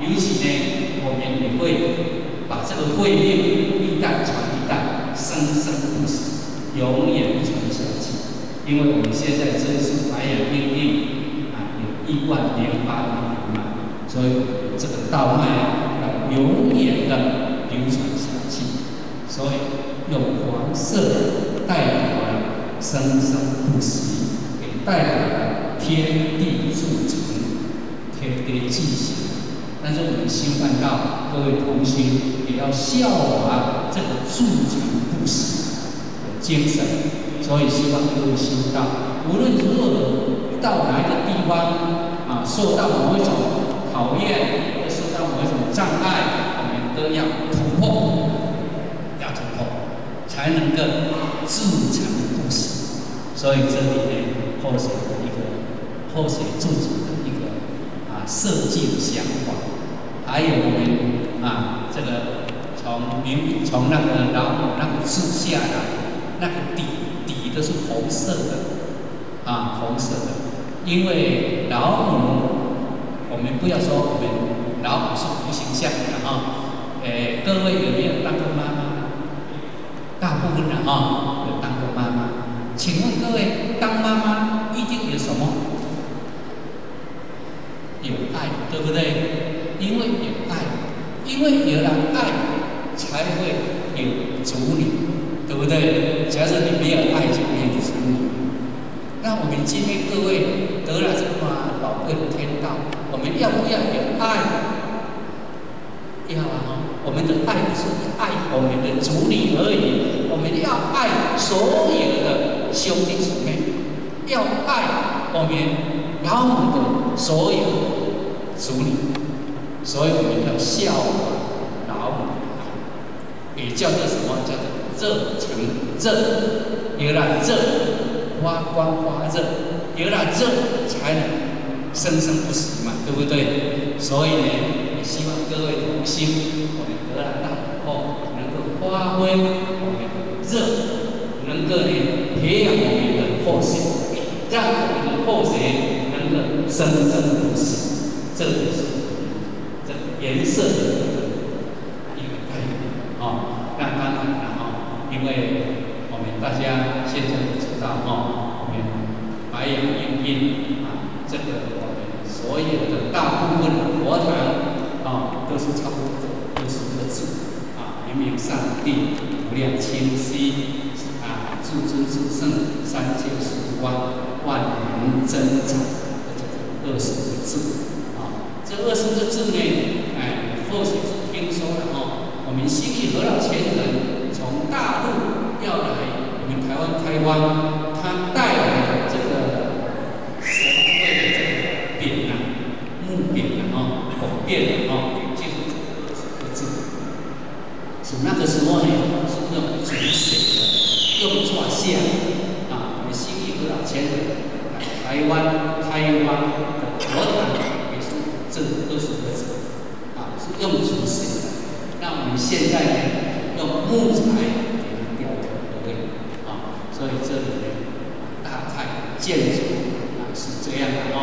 尤其呢，我们也会把这个慧命一代传一代，生生不息，永远传下去。因为我们现在真是白眼命运啊，有10800年嘛，所以这个道脉要永远的流传下去。所以用黄色代表了生生不息，也代表了天地铸成、天地纪行。但是我们修办道，各位同学也要效法这个铸成不息的精神。所以希望各位修道，无论如何到哪一个地方啊，受到某一种考验，或受到某一种障碍，我们都要突破，要突破，才能够自成不息。所以这里呢，后学的一个后学自己的一个设计的想法，还有我们这个从那个老母那个字下来，那个底都是红色的红色的，因为老母，我们不要说我们老母是无形象的各位有没有当过妈妈？大部分人有当过妈妈。请问各位，当妈妈一定有什么？有爱，对不对？因为有爱，因为有了爱，才会有子女，对不对？假如你没有爱，就没有子女。那我们今天各位得了这么宝贵的天道，我们要不要有爱？要我们的爱不是爱我们的子女而已，我们要爱所有的兄弟姊妹，要爱我们老母的所有子女，所以我们要效法老母，也叫做什么？叫做热成热，有了热，发光发热，有了热才能生生不息嘛，对不对？所以呢，也希望各位同心，我们得了道以后，能够发挥我们的热，能够呢培养我们的后学，让我们的后学能够生生不息。这也是这颜色的一个概念那当然了因为我们大家现在都知道我们白羊应运这个我们所有的大部分的佛堂都是差不多60个字明明上帝，无量清晰至尊至圣，三界十观，万能真常，这20个字。这20个字呢，或许是听说了我们西域和老前人从大陆要来我们台湾开荒，他带来的这个神会的这个匾木匾火匾就是这20个字。是那个时候呢，是用竹写的，用抓线我们西域和老前人来台湾开荒的佛堂。这20个字是用竹写的。那我们现在呢，用木材给它雕刻，对不对所以这里呢，大概建筑是这样的